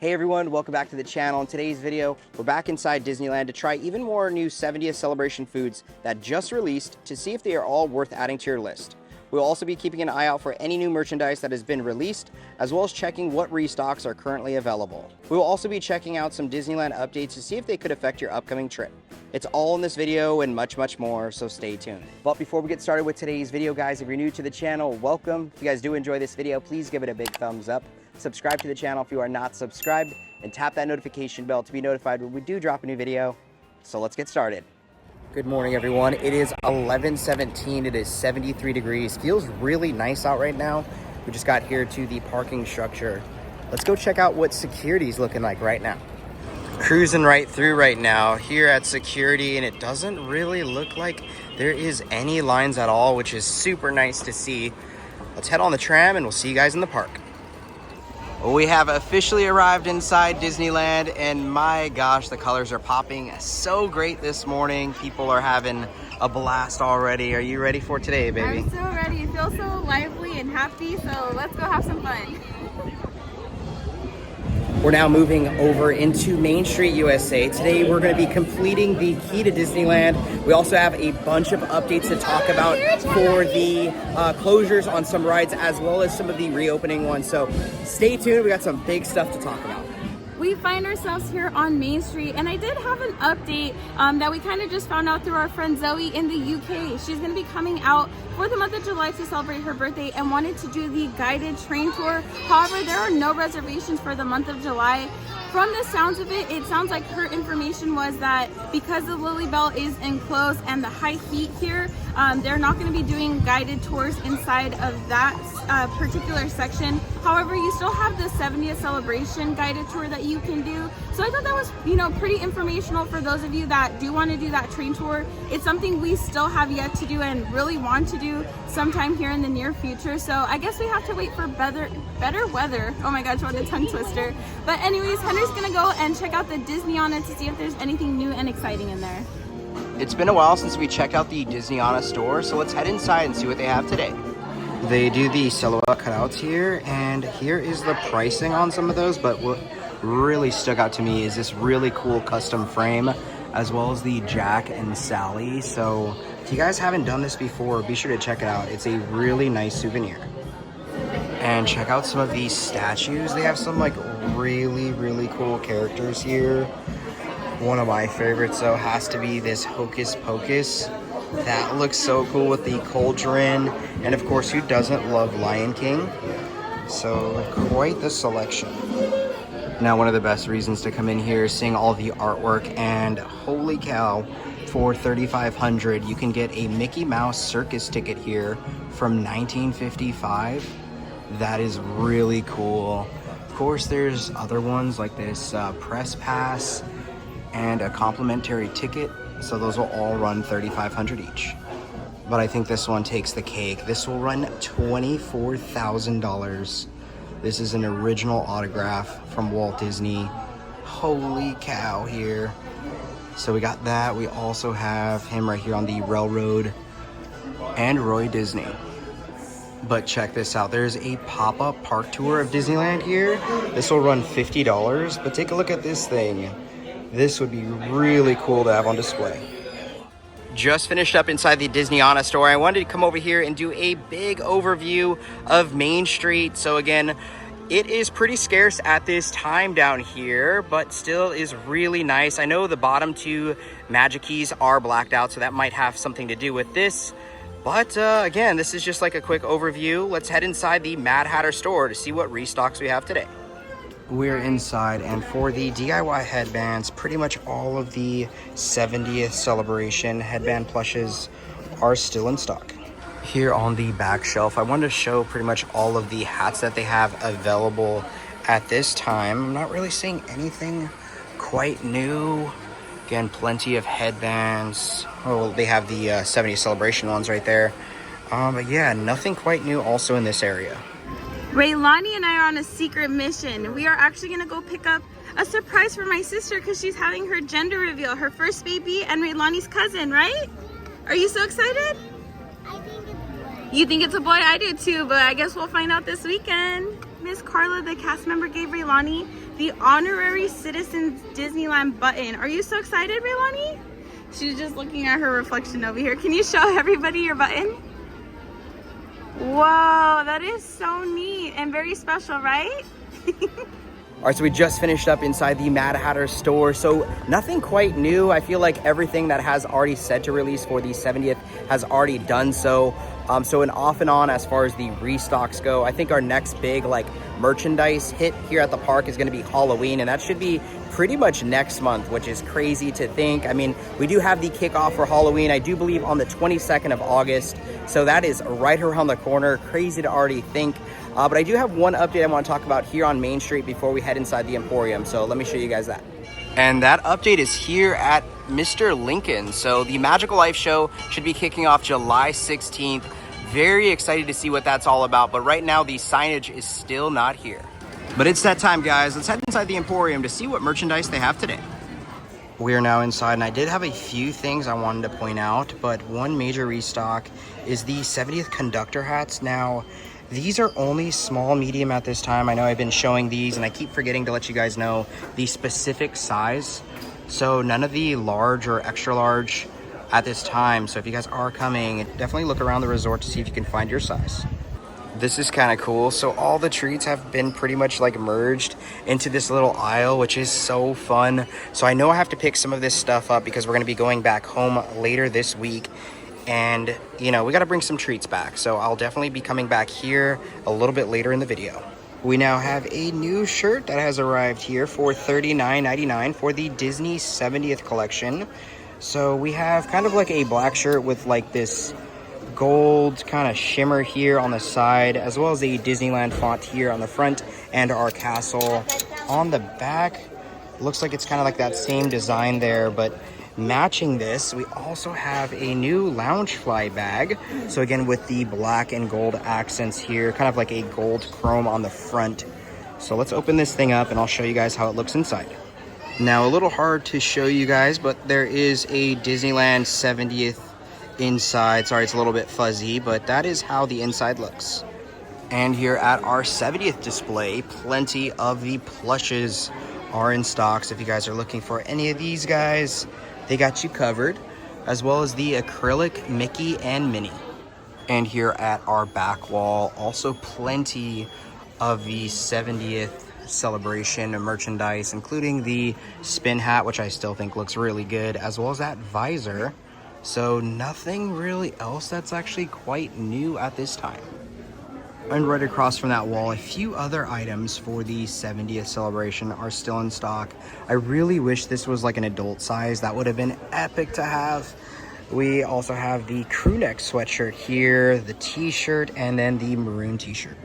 Hey everyone, welcome back to the channel. In today's video, we're back inside Disneyland to try even more new 70th celebration foods that just released to see if they are all worth adding to your list. We'll also be keeping an eye out for any new merchandise that has been released, as well as checking what restocks are currently available. We will also be checking out some Disneyland updates to see if they could affect your upcoming trip. It's all in this video and much, much more, so stay tuned. But before we get started with today's video, guys, if you're new to the channel, welcome. If you guys do enjoy this video, please give it a big thumbs up. Subscribe to the channel if you are not subscribed, and tap that notification bell to be notified when we do drop a new video. So let's get started. Good morning, everyone. It is 11:17. It is 73 degrees. Feels really nice out right now. We just got here to the parking structure. Let's go check out what security is looking like right now. Cruising right through right now here at security, and it doesn't really look like there is any lines at all, which is super nice to see. Let's head on the tram and we'll see you guys in the park. We have officially arrived inside Disneyland, and my gosh, the colors are popping so great this morning. People are having a blast already. Are you ready for today, baby? I'm so ready. It feels so lively and happy, so let's go have some fun. We're now moving over into Main Street, USA. Today we're going to be completing the key to Disneyland. We also have a bunch of updates to talk about for the closures on some rides, as well as some of the reopening ones. So stay tuned. We got some big stuff to talk about. We find ourselves here on Main Street, and I did have an update that we kind of just found out through our friend Zoe in the UK. She's going to be coming out for the month of July to celebrate her birthday and wanted to do the guided train tour. However, there are no reservations for the month of July. From the sounds of it, it sounds like her information was that because the Lily Bell is enclosed and the high heat here, they're not going to be doing guided tours inside of that particular section. However, you still have the 70th celebration guided tour that you can do. So I thought that was, pretty informational for those of you that do want to do that train tour. It's something we still have yet to do and really want to do sometime here in the near future. So I guess we have to wait for better weather. Oh my gosh, what a tongue twister. But anyways, Henry's gonna go and check out the Disney on it to see if there's anything new and exciting in there. It's been a while since we checked out the Disney on Us store, so let's head inside and see what they have today. They do the silhouette cutouts here, and here is the pricing on some of those, but what really stuck out to me is this really cool custom frame, as well as the Jack and Sally. So if you guys haven't done this before, be sure to check it out. It's a really nice souvenir. And check out some of these statues. They have some like really cool characters here. One of my favorites though has to be this Hocus Pocus. That looks so cool with the cauldron, and of course, who doesn't love Lion King? So quite the selection. Now, one of the best reasons to come in here is seeing all the artwork, and holy cow, for $3,500 you can get a Mickey Mouse circus ticket here from 1955. That is really cool. Of course, there's other ones like this press pass and a complimentary ticket. So those will all run $3,500 each. But I think this one takes the cake. This will run $24,000. This is an original autograph from Walt Disney. Holy cow here. So we got that. We also have him right here on the railroad and Roy Disney. But check this out. There's a pop-up park tour of Disneyland here. This will run $50, but take a look at this thing. This would be really cool to have on display. Just finished up inside the Disney on Us store. I wanted to come over here and do a big overview of Main Street. So again, it is pretty scarce at this time down here, but still is really nice. I know the bottom two magic keys are blacked out, so that might have something to do with this. But again, this is just like a quick overview. Let's head inside the Mad Hatter store to see what restocks we have today. We're inside, and for the DIY headbands, pretty much all of the 70th celebration headband plushes are still in stock. Here on the back shelf, I wanted to show pretty much all of the hats that they have available at this time. I'm not really seeing anything quite new. Again, plenty of headbands. Oh, they have the 70th celebration ones right there. But yeah, nothing quite new also in this area. Raylani and I are on a secret mission. We are actually gonna go pick up a surprise for my sister because she's having her gender reveal, her first baby and Raylani's cousin, right? Are you so excited? I think it's a boy. You think it's a boy? I do too, but I guess we'll find out this weekend. Miss Carla, the cast member, gave Raylani the Honorary Citizens Disneyland button. Are you so excited, Raylani? She's just looking at her reflection over here. Can you show everybody your button? Whoa, that is so neat and very special, right? All right, so we just finished up inside the Mad Hatter store. So nothing quite new. I feel like everything that has already said to release for the 70th has already done so. So an off and on as far as the restocks go. I think our next big like merchandise hit here at the park is gonna be Halloween, and that should be pretty much next month, which is crazy to think. I mean, we do have the kickoff for Halloween, I do believe on the 22nd of August. So that is right around the corner. Crazy to already think. But I do have one update I want to talk about here on Main Street before we head inside the Emporium. So let me show you guys that. And that update is here at Mr. Lincoln. So the Magical Life Show should be kicking off July 16th. Very excited to see what that's all about. But right now the signage is still not here. But it's that time, guys. Let's head inside the Emporium to see what merchandise they have today. We are now inside, and I did have a few things I wanted to point out, but one major restock is the 70th conductor hats. Now, these are only small, medium at this time. I know I've been showing these, and I keep forgetting to let you guys know the specific size. So none of the large or extra large at this time. So if you guys are coming, definitely look around the resort to see if you can find your size. This is kind of cool. So all the treats have been pretty much like merged into this little aisle, which is so fun. So I know I have to pick some of this stuff up because we're going to be going back home later this week. And, you know, we got to bring some treats back. So I'll definitely be coming back here a little bit later in the video. We now have a new shirt that has arrived here for $39.99 for the Disney 70th collection. So we have kind of like a black shirt with like this gold kind of shimmer here on the side, as well as a Disneyland font here on the front and our castle on the back. Looks like it's kind of like that same design there, but matching this, we also have a new Loungefly bag. So again, with the black and gold accents here, kind of like a gold chrome on the front. So let's open this thing up and I'll show you guys how it looks inside. Now, a little hard to show you guys, but there is a Disneyland 70th inside. Sorry, it's a little bit fuzzy, but that is how the inside looks. And here at our 70th display, plenty of the plushes are in stock. So if you guys are looking for any of these guys, they got you covered, as well as the acrylic Mickey and Minnie. And here at our back wall, also plenty of the 70th celebration merchandise, including the spin hat, which I still think looks really good, as well as that visor. So nothing really else that's actually quite new at this time. And right across from that wall, a few other items for the 70th celebration are still in stock. I really wish this was like an adult size. That would have been epic to have. We also have the crew neck sweatshirt here, the t-shirt, and then the maroon t-shirt.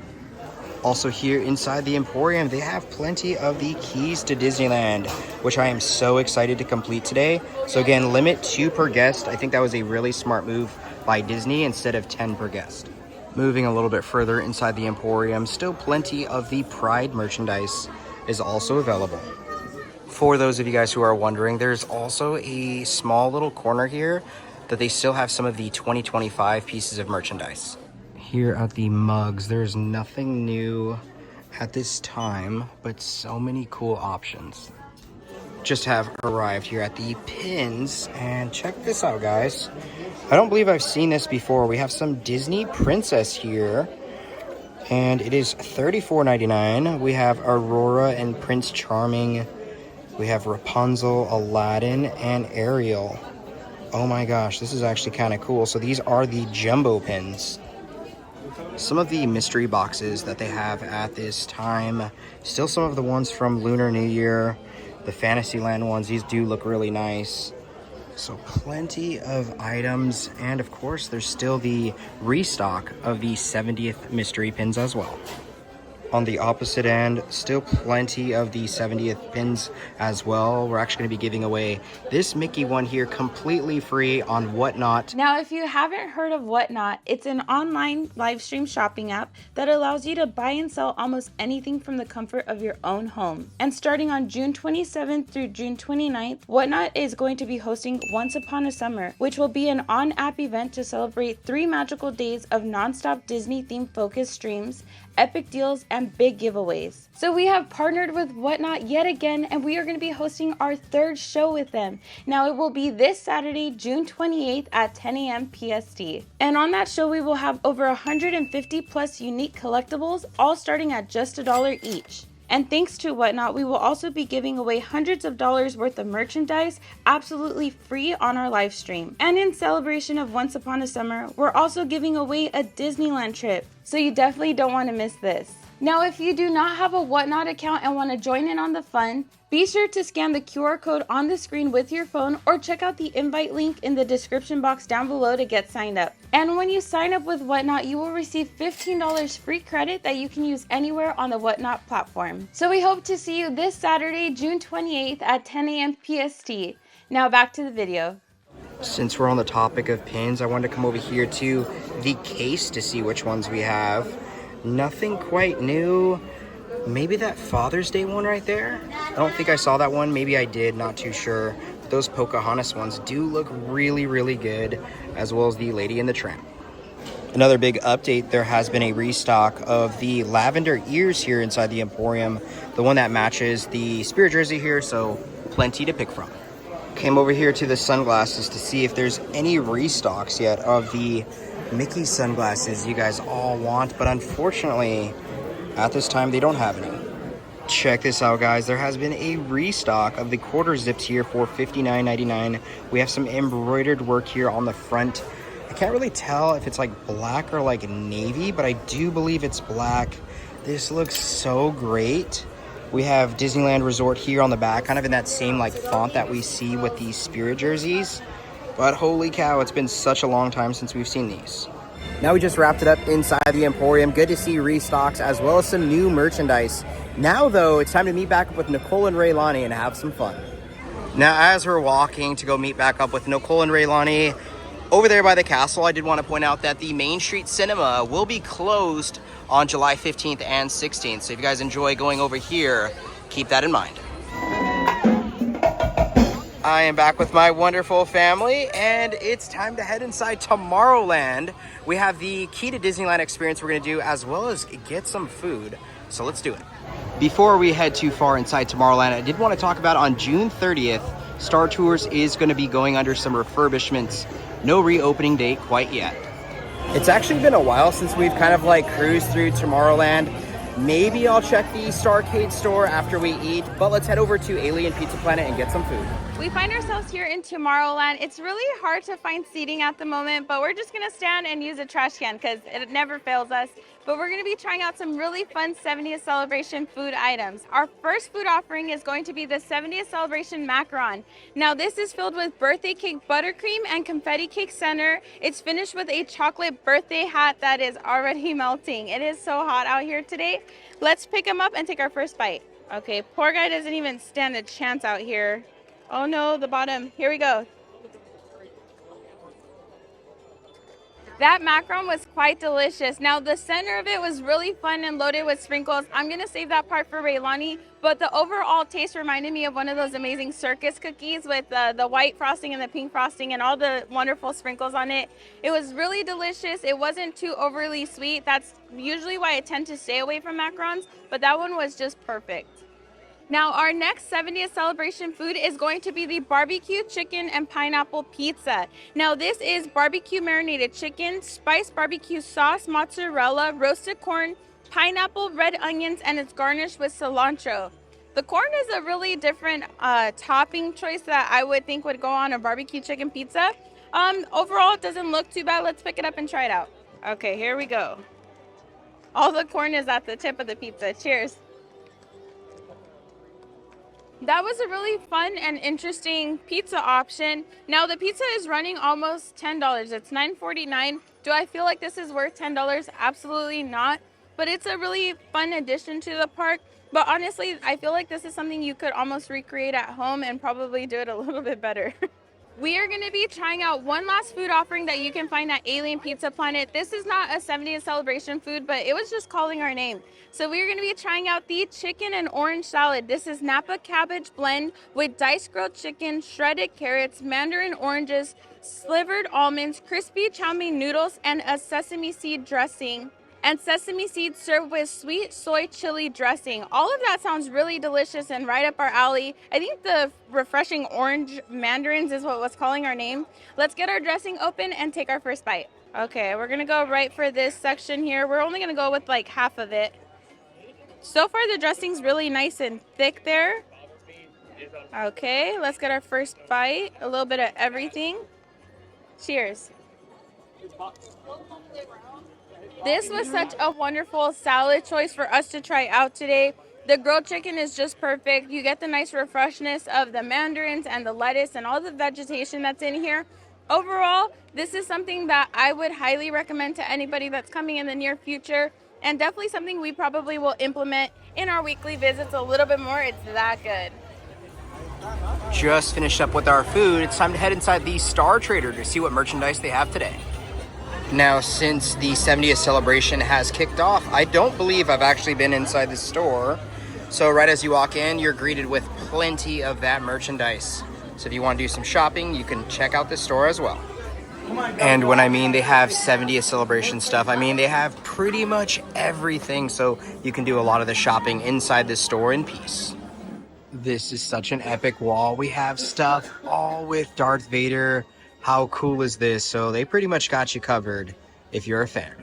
Also here inside the Emporium, they have plenty of the keys to Disneyland, which I am so excited to complete today. So again, limit 2 per guest. I think that was a really smart move by Disney instead of 10 per guest. Moving a little bit further inside the Emporium, still plenty of the Pride merchandise is also available. For those of you guys who are wondering, there's also a small little corner here that they still have some of the 2025 pieces of merchandise. Here at the mugs, there's nothing new at this time, but so many cool options. Just have arrived here at the pins, and check this out, guys. I don't believe I've seen this before. We have some Disney Princess here, and it is $34.99. We have Aurora and Prince Charming. We have Rapunzel, Aladdin, and Ariel. Oh my gosh, this is actually kind of cool. So these are the jumbo pins. Some of the mystery boxes that they have at this time, still some of the ones from Lunar New Year, the Fantasyland ones, these do look really nice. So plenty of items, and of course there's still the restock of the 70th mystery pins as well. On the opposite end, still plenty of the 70th pins as well. We're actually going to be giving away this Mickey one here completely free on Whatnot. Now, if you haven't heard of Whatnot, it's an online live stream shopping app that allows you to buy and sell almost anything from the comfort of your own home. And starting on June 27th through June 29th, Whatnot is going to be hosting Once Upon a Summer, which will be an on-app event to celebrate 3 magical days of non-stop Disney-themed focus streams epic deals, and big giveaways. So we have partnered with Whatnot yet again, and we are going to be hosting our third show with them. Now it will be this Saturday, June 28th at 10 a.m. PST. And on that show, we will have over 150 plus unique collectibles, all starting at just $1 each. And thanks to Whatnot, we will also be giving away hundreds of dollars worth of merchandise absolutely free on our live stream. And in celebration of Once Upon a Summer, we're also giving away a Disneyland trip. So you definitely don't want to miss this. Now, if you do not have a Whatnot account and want to join in on the fun, be sure to scan the QR code on the screen with your phone or check out the invite link in the description box down below to get signed up. And when you sign up with Whatnot, you will receive $15 free credit that you can use anywhere on the Whatnot platform. So we hope to see you this Saturday, June 28th at 10 a.m. PST. Now back to the video. Since we're on the topic of pins, I wanted to come over here to the case to see which ones we have. Nothing quite new. Maybe that Father's Day one right there? I don't think I saw that one. Maybe I did, not too sure. But those Pocahontas ones do look really, really good, as well as the Lady and the Tramp. Another big update, there has been a restock of the lavender ears here inside the Emporium. The one that matches the Spirit jersey here, so plenty to pick from. Came over here to the sunglasses to see if there's any restocks yet of the Mickey sunglasses you guys all want, but unfortunately, at this time, they don't have any. Check this out, guys. There has been a restock of the quarter zips here for $59.99. We have some embroidered work here on the front. I can't really tell if it's like black or like navy, but I do believe it's black. This looks so great. We have Disneyland Resort here on the back, kind of in that same like font that we see with these Spirit jerseys. But holy cow, it's been such a long time since we've seen these. Now we just wrapped it up inside the Emporium. Good to see restocks as well as some new merchandise. Now though, it's time to meet back up with Nicole and Raylani and have some fun. Now as we're walking to go meet back up with Nicole and Raylani over there by the castle, I did want to point out that the Main Street Cinema will be closed on July 15th and 16th. So if you guys enjoy going over here, keep that in mind. I am back with my wonderful family, and it's time to head inside Tomorrowland. We have the Key to Disneyland experience we're going to do, as well as get some food. So let's do it. Before we head too far inside Tomorrowland, I did want to talk about on June 30th, Star Tours is going to be going under some refurbishments. No reopening date quite yet. It's actually been a while since we've kind of like cruised through Tomorrowland. Maybe I'll check the Starcade store after we eat, but let's head over to Alien Pizza Planet and get some food. We find ourselves here in Tomorrowland. It's really hard to find seating at the moment, but we're just gonna stand and use a trash can because it never fails us. But we're gonna be trying out some really fun 70th celebration food items. Our first food offering is going to be the 70th celebration macaron. Now this is filled with birthday cake buttercream and confetti cake center. It's finished with a chocolate birthday hat that is already melting. It is so hot out here today. Let's pick them up and take our first bite. Okay, poor guy doesn't even stand a chance out here. Oh no, the bottom. Here we go. That macaron was quite delicious. Now the center of it was really fun and loaded with sprinkles. I'm gonna save that part for Raylani, but the overall taste reminded me of one of those amazing circus cookies with the white frosting and the pink frosting and all the wonderful sprinkles on it. It was really delicious. It wasn't too overly sweet. That's usually why I tend to stay away from macarons, but that one was just perfect. Now our next 70th celebration food is going to be the barbecue chicken and pineapple pizza. Now this is barbecue marinated chicken, spiced barbecue sauce, mozzarella, roasted corn, pineapple, red onions, and it's garnished with cilantro. The corn is a really different topping choice that I would think would go on a barbecue chicken pizza. Overall, it doesn't look too bad. Let's pick it up and try it out. Okay, here we go. All the corn is at the tip of the pizza. Cheers. That was a really fun and interesting pizza option. Now the pizza is running almost $10. It's $9.49. Do I feel like this is worth $10? Absolutely not. But it's a really fun addition to the park. But honestly, I feel like this is something you could almost recreate at home and probably do it a little bit better. We are going to be trying out one last food offering that you can find at Alien Pizza Planet. This is not a 70th celebration food, but it was just calling our name. So we're going to be trying out the chicken and orange salad. This is Napa cabbage blend with diced grilled chicken, shredded carrots, mandarin oranges, slivered almonds, crispy chow mein noodles, and a sesame seed dressing. and sesame seeds served with sweet soy chili dressing. All of that sounds really delicious and right up our alley. I think the refreshing orange mandarins is what was calling our name. Let's get our dressing open and take our first bite. Okay, we're gonna go right for this section here. We're only gonna go with like half of it. So far the dressing's really nice and thick there. Okay, let's get our first bite. A little bit of everything. Cheers. This was such a wonderful salad choice for us to try out today. The grilled chicken is just perfect. You get the nice refreshness of the mandarins and the lettuce and all the vegetation that's in here. Overall, this is something that I would highly recommend to anybody that's coming in the near future, and definitely something we probably will implement in our weekly visits a little bit more. It's that good. Just finished up with our food. It's time to head inside the Star Trader to see what merchandise they have today. Now, since the 70th celebration has kicked off, I don't believe I've actually been inside the store. So right as you walk in, you're greeted with plenty of that merchandise. So if you want to do some shopping, you can check out this store as well. And when I mean they have 70th celebration stuff, I mean they have pretty much everything, so you can do a lot of the shopping inside this store in peace. This is such an epic wall. We have stuff all with Darth Vader. How cool is this? So they pretty much got you covered if you're a fan.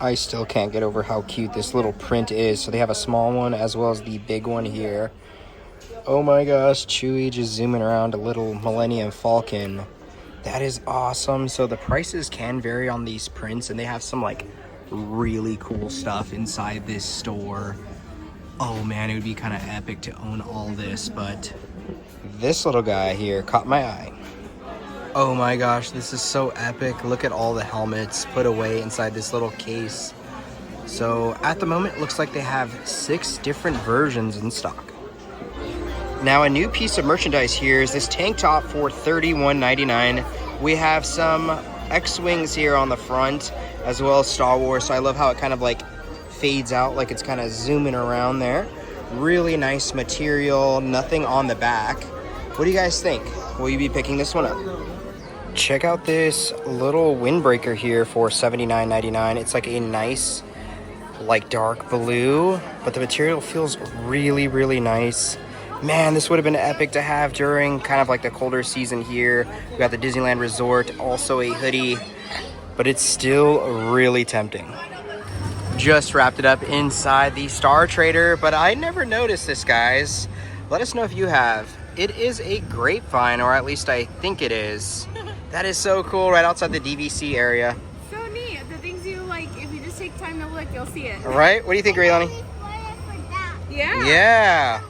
I still can't get over how cute this little print is. So they have a small one as well as the big one here. Oh my gosh, Chewie just zooming around a little Millennium Falcon. That is awesome. So the prices can vary on these prints, and they have some like really cool stuff inside this store. Oh man, it would be kind of epic to own all this, but this little guy here caught my eye. Oh my gosh, this is so epic. Look at all the helmets put away inside this little case. So at the moment, it looks like they have 6 different versions in stock. Now, a new piece of merchandise here is this tank top for $31.99. We have some X-Wings here on the front, as well as Star Wars. So I love how it kind of like fades out, like it's kind of zooming around there. Really nice material, nothing on the back. What do you guys think? Will you be picking this one up? Check out this little windbreaker here for $79.99. It's like a nice, like dark blue, but the material feels really, really nice. Man, this would have been epic to have during kind of like the colder season here. We got the Disneyland Resort, also a hoodie, but it's still really tempting. Just wrapped it up inside the Star Trader, but I never noticed this, guys. Let us know if you have. It is a grapevine, or at least I think it is. That is so cool, right outside the DVC area. So neat. The things you like, if you just take time to look, you'll see it. Right? What do you think, Raylani? Yeah. Yeah.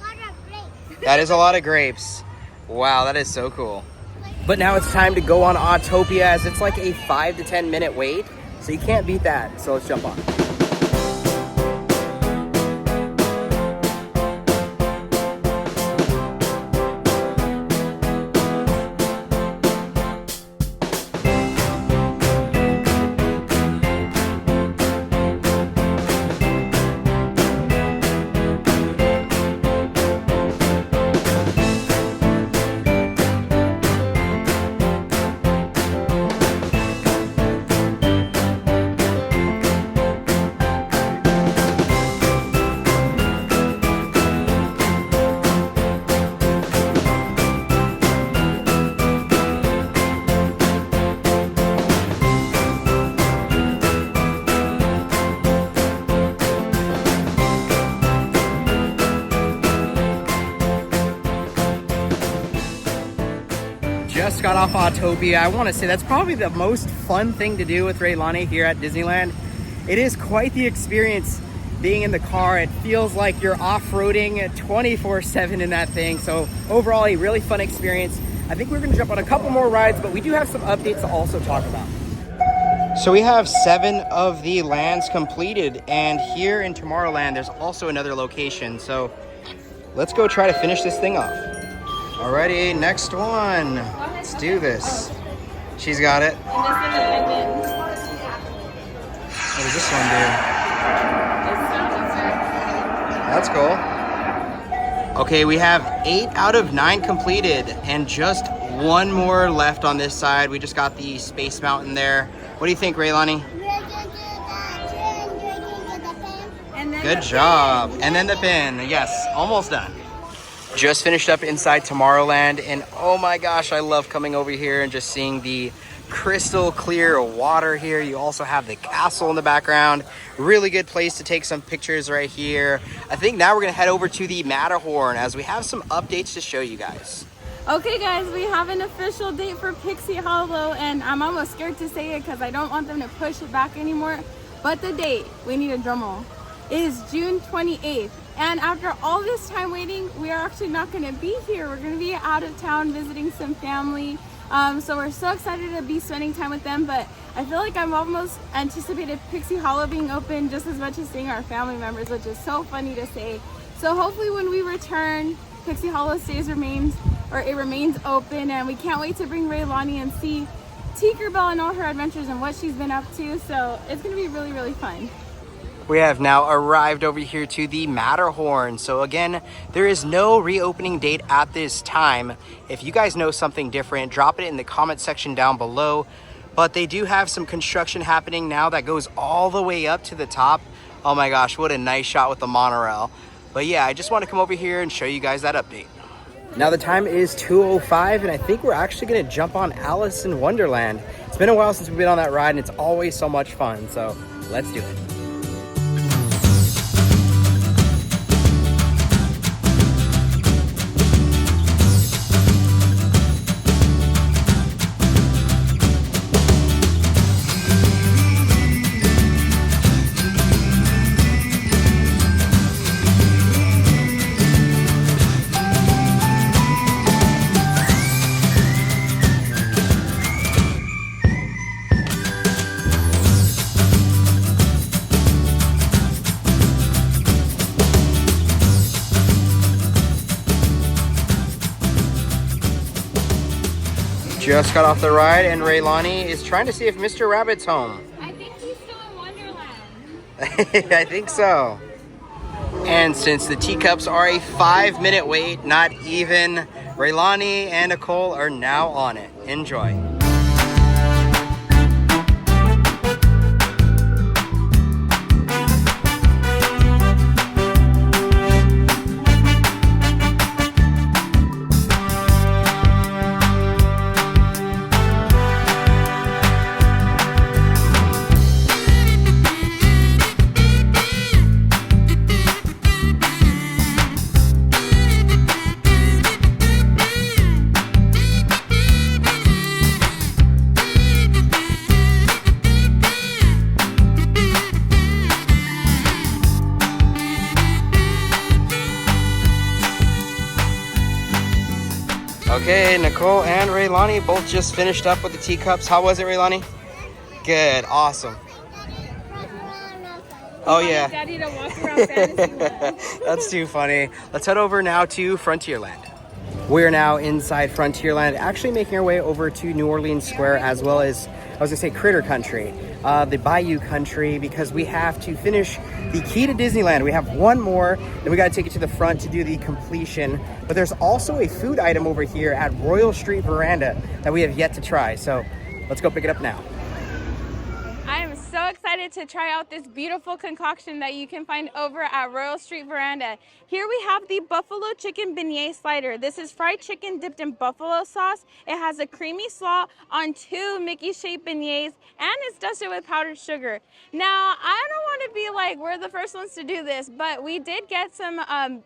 That is a lot of grapes. Wow, that is so cool. But now it's time to go on Autotopia, as it's like a 5 to 10 minute wait. So you can't beat that. So let's jump on. Just got off Autotopia. I want to say that's probably the most fun thing to do with Raylani here at Disneyland. It is quite the experience being in the car. It feels like you're off-roading 24/7 in that thing. So overall, a really fun experience. I think we're going to jump on a couple more rides, but we do have some updates to also talk about. So we have 7 of the lands completed, and here in Tomorrowland, there's also another location. So let's go try to finish this thing off. Alrighty, next one. Let's do this. She's got it. And this independent. What does this one do? That's cool. Okay, we have 8 out of 9 completed, and just one more left on this side. We just got the Space Mountain there. What do you think, Raylani? We're gonna do that Good job. And then the pin. Yes, almost done. Just finished up inside Tomorrowland, and oh my gosh, I love coming over here and just seeing the crystal clear water here. You also have the castle in the background. Really good place to take some pictures right here. I think now we're gonna head over to the Matterhorn as we have some updates to show you guys. Okay guys, we have an official date for Pixie Hollow, and I'm almost scared to say it because I don't want them to push it back anymore. But the date, we need a drum roll, is June 28th. And after all this time waiting, we are actually not going to be here. We're going to be out of town visiting some family. So we're so excited to be spending time with them. But I feel like I'm almost anticipated Pixie Hollow being open just as much as seeing our family members, which is so funny to say. So hopefully when we return, Pixie Hollow remains open. And we can't wait to bring Raylani and see Tinkerbell and all her adventures and what she's been up to. So it's going to be really, really fun. We have now arrived over here to the Matterhorn. So again, there is no reopening date at this time. If you guys know something different, drop it in the comment section down below. But they do have some construction happening now that goes all the way up to the top. Oh my gosh, what a nice shot with the monorail. But yeah, I just want to come over here and show you guys that update. Now the time is 2:05, and I think we're actually gonna jump on Alice in Wonderland. It's been a while since we've been on that ride, and it's always so much fun. So let's do it. Just got off the ride, and Raylani is trying to see if Mr. Rabbit's home. I think he's still in Wonderland. I think so. And since the teacups are a 5-minute wait, not even, Raylani and Nicole are now on it. Enjoy. Okay, Nicole and Raylani both just finished up with the teacups. How was it, Raylani? Good, awesome. Oh yeah. Daddy to walk around Fantasyland. That's too funny. Let's head over now to Frontierland. We're now inside Frontierland, actually making our way over to New Orleans Square, as well as, I was gonna say, Critter Country, the Bayou Country, because we have to finish the key to Disneyland. We have one more, then we gotta take it to the front to do the completion. But there's also a food item over here at Royal Street Veranda that we have yet to try. So let's go pick it up now. I am so excited to try out this beautiful concoction that you can find over at Royal Street Veranda. Here we have the buffalo chicken beignet slider. This is fried chicken dipped in buffalo sauce. It has a creamy slaw on 2 Mickey-shaped beignets, and it's dusted with powdered sugar. Now, I don't want to be like we're the first ones to do this, but we did get some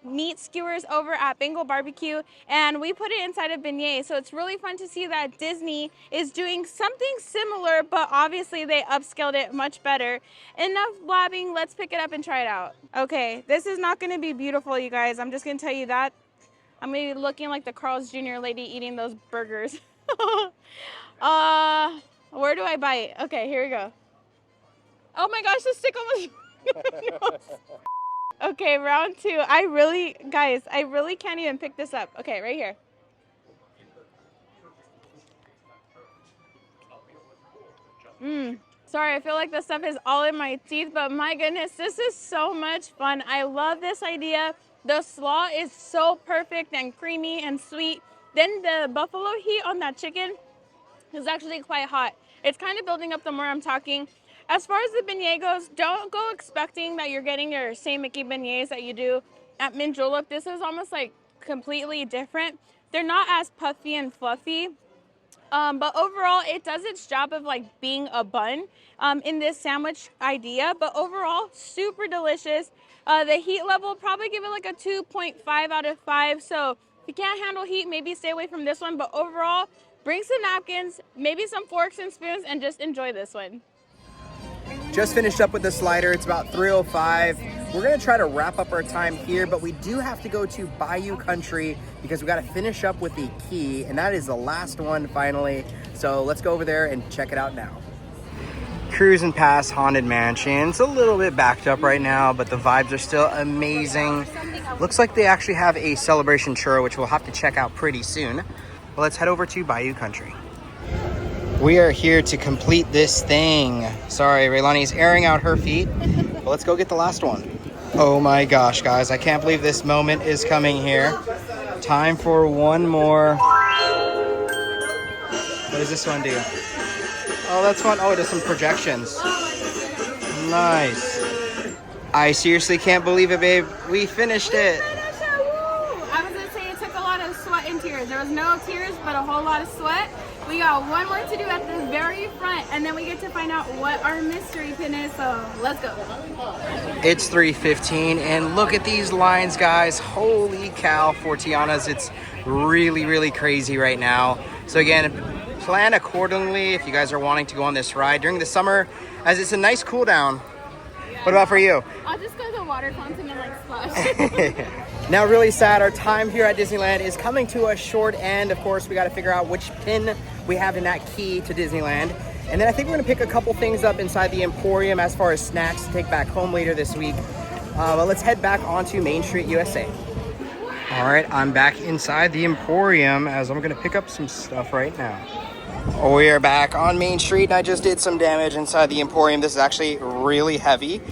meat skewers over at Bengal Barbecue, and we put it inside a beignet. So it's really fun to see that Disney is doing something similar, but obviously they upscaled it much better. Enough blabbing, let's pick it up and try it out. Okay, this is not gonna be beautiful, you guys. I'm just gonna tell you that. I'm gonna be looking like the Carl's Jr. lady eating those burgers. Where do I bite? Okay, here we go. Oh my gosh, the stick almost. Okay, round 2. Guys, I really can't even pick this up. Okay, right here. Sorry, I feel like this stuff is all in my teeth, but my goodness, this is so much fun. I love this idea. The slaw is so perfect and creamy and sweet. Then the buffalo heat on that chicken is actually quite hot. It's kind of building up the more I'm talking. As far as the beignet goes, don't go expecting that you're getting your same Mickey beignets that you do at Mint Julep. This is almost like completely different. They're not as puffy and fluffy. But overall, it does its job of like being a bun in this sandwich idea. But overall, super delicious. The heat level, probably give it like a 2.5 out of 5. So if you can't handle heat, maybe stay away from this one. But overall, bring some napkins, maybe some forks and spoons, and just enjoy this one. Just finished up with the slider. It's about 3:05. We're gonna try to wrap up our time here, but we do have to go to Bayou Country because we gotta finish up with the key, and that is the last one finally. So let's go over there and check it out now. Cruising past Haunted Mansion. It's a little bit backed up right now, but the vibes are still amazing. Looks like they actually have a celebration churro, which we'll have to check out pretty soon. But let's head over to Bayou Country. We are here to complete this thing. Sorry, Raylani's airing out her feet, but let's go get the last one. Oh my gosh, guys, I can't believe this moment is coming here. Time for one more. What does this one do? Oh, that's fun. Oh, it does some projections. Nice. I seriously can't believe it, babe. We finished it. I was gonna say it took a lot of sweat and tears. There was no tears, but a whole lot of sweat. We got one more to do at the very front, and then we get to find out what our mystery pin is, so let's go. It's 3:15, and look at these lines, guys. Holy cow for Tiana's. It's really, really crazy right now. So again, plan accordingly if you guys are wanting to go on this ride during the summer, as it's a nice cool down. What about for you? I'll just go to the water fountain and like splash. Now, really sad, our time here at Disneyland is coming to a short end. Of course, we got to figure out which pin we have in that key to Disneyland. And then I think we're going to pick a couple things up inside the Emporium as far as snacks to take back home later this week. But let's head back onto Main Street, USA. All right, I'm back inside the Emporium as I'm going to pick up some stuff right now. We are back on Main Street, and I just did some damage inside the Emporium. This is actually really heavy,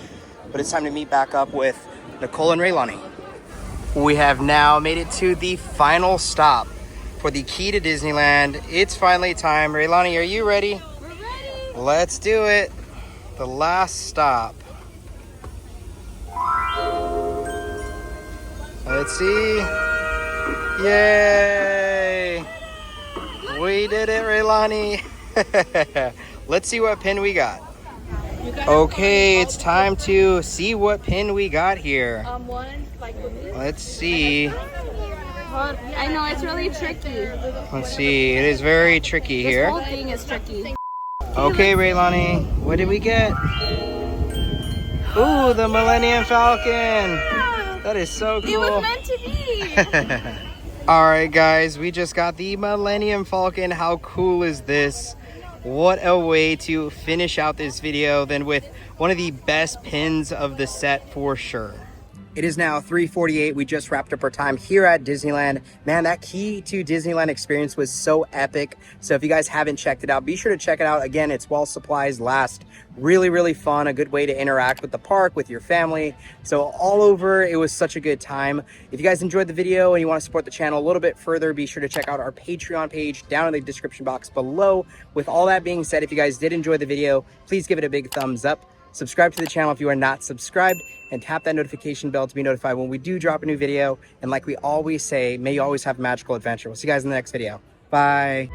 but it's time to meet back up with Nicole and Raylani. We have now made it to the final stop for the key to Disneyland. It's finally time. Raylani, are you ready? We're ready. Let's do it. The last stop. Let's see. Yay! We did it, Raylani. Let's see what pin we got. Okay, it's time to see what pin we got here. Let's see. I know, it's really tricky. Let's see. It is very tricky here. This whole thing is tricky. Okay, Raylani, what did we get? Ooh, the Millennium Falcon. That is so cool. It was meant to be. All right, guys, we just got the Millennium Falcon. How cool is this? What a way to finish out this video than with one of the best pins of the set for sure. It is now 3:48. We just wrapped up our time here at Disneyland. Man, that key to Disneyland experience was so epic. So if you guys haven't checked it out, be sure to check it out. Again, it's while supplies last. Really, really fun. A good way to interact with the park, with your family. So all over, it was such a good time. If you guys enjoyed the video and you want to support the channel a little bit further, be sure to check out our Patreon page down in the description box below. With all that being said, if you guys did enjoy the video, please give it a big thumbs up. Subscribe to the channel if you are not subscribed, and tap that notification bell to be notified when we do drop a new video. And like we always say, may you always have a magical adventure. We'll see you guys in the next video. Bye.